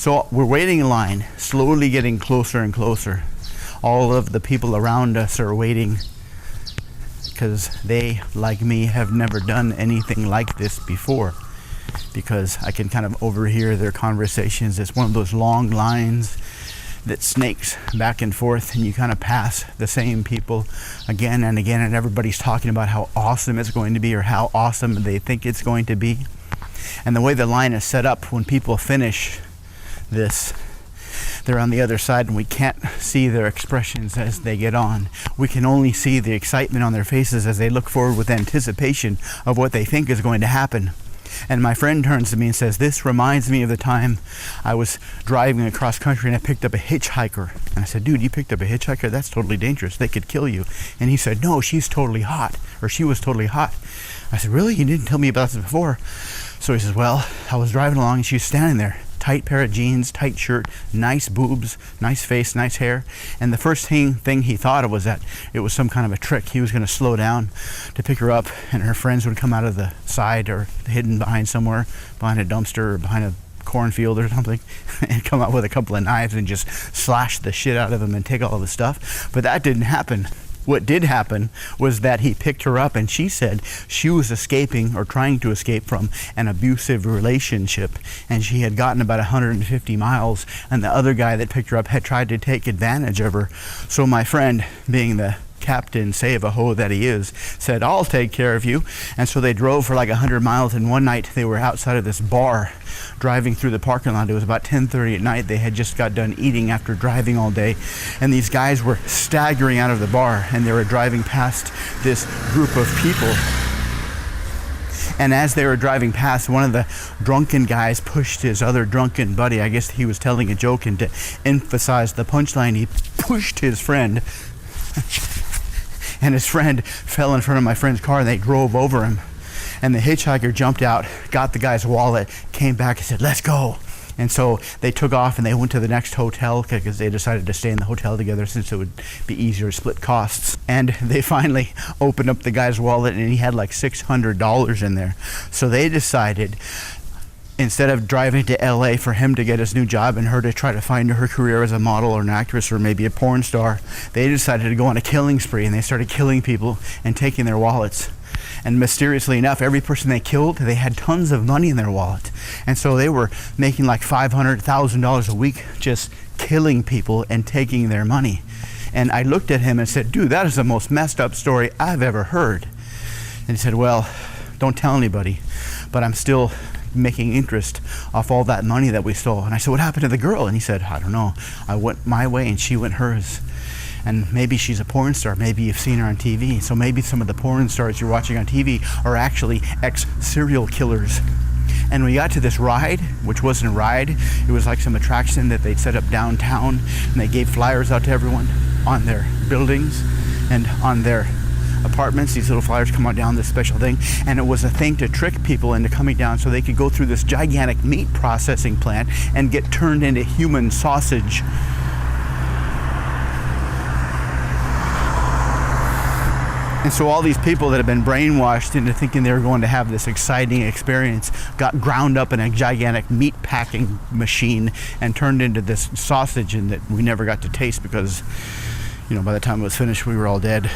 So we're waiting in line, slowly getting closer and closer. All of the people around us are waiting because they, like me, have never done anything like this before, because I can kind of overhear their conversations. It's one of those long lines that snakes back and forth, and you kind of pass the same people again and again, and everybody's talking about how awesome it's going to be or how awesome they think it's going to be. And the way the line is set up, when people finish this, they're on the other side and we can't see their expressions as they get on. We can only see the excitement on their faces as they look forward with anticipation of what they think is going to happen. And my friend turns to me and says, "This reminds me of the time I was driving across country and I picked up a hitchhiker." And I said, "Dude, you picked up a hitchhiker? That's totally dangerous. They could kill you." And he said, "No, she's totally hot," or "She was totally hot." I said, "Really? You didn't tell me about this before." So he says, "Well, I was driving along and she was standing there. Tight pair of jeans, tight shirt, nice boobs, nice face, nice hair." And the first thing he thought of was that it was some kind of a trick. He was going to slow down to pick her up, and her friends would come out of the side or hidden behind somewhere, behind a dumpster or behind a cornfield or something, and come out with a couple of knives and just slash the shit out of him and take all of his stuff. But that didn't happen. What did happen was that he picked her up, and she said she was escaping or trying to escape from an abusive relationship, and she had gotten about 150 miles, and the other guy that picked her up had tried to take advantage of her. So my friend, being the Captain Save-A-Ho that he is, said, "I'll take care of you." And so they drove for like 100 miles, and one night they were outside of this bar driving through the parking lot. It was about 10:30 at night. They had just got done eating after driving all day, and these guys were staggering out of the bar, and they were driving past this group of people. And as they were driving past, one of the drunken guys pushed his other drunken buddy. I guess he was telling a joke, and to emphasize the punchline, he pushed his friend. And his friend fell in front of my friend's car, and they drove over him. And the hitchhiker jumped out, got the guy's wallet, came back and said, "Let's go." And so they took off and they went to the next hotel because they decided to stay in the hotel together since it would be easier to split costs. And they finally opened up the guy's wallet, and he had like $600 in there. So they decided, instead of driving to LA for him to get his new job and her to try to find her career as a model or an actress or maybe a porn star, they decided to go on a killing spree, and they started killing people and taking their wallets. And mysteriously enough, every person they killed, they had tons of money in their wallet. And so they were making like $500,000 a week just killing people and taking their money. And I looked at him and said, "Dude, that is the most messed up story I've ever heard." And he said, "Well, don't tell anybody, but I'm still making interest off all that money that we stole." And I said, "What happened to the girl?" And he said, "I don't know. I went my way and she went hers. And maybe she's a porn star. Maybe you've seen her on TV. So maybe some of the porn stars you're watching on TV are actually ex-serial killers." And we got to this ride, which wasn't a ride. It was like some attraction that they'd set up downtown, and they gave flyers out to everyone on their buildings and on their apartments. These little flyers come on down, this special thing, and it was a thing to trick people into coming down so they could go through this gigantic meat processing plant and get turned into human sausage. And so all these people that have been brainwashed into thinking they were going to have this exciting experience got ground up in a gigantic meat packing machine and turned into this sausage, and that we never got to taste because, you know, by the time it was finished, we were all dead.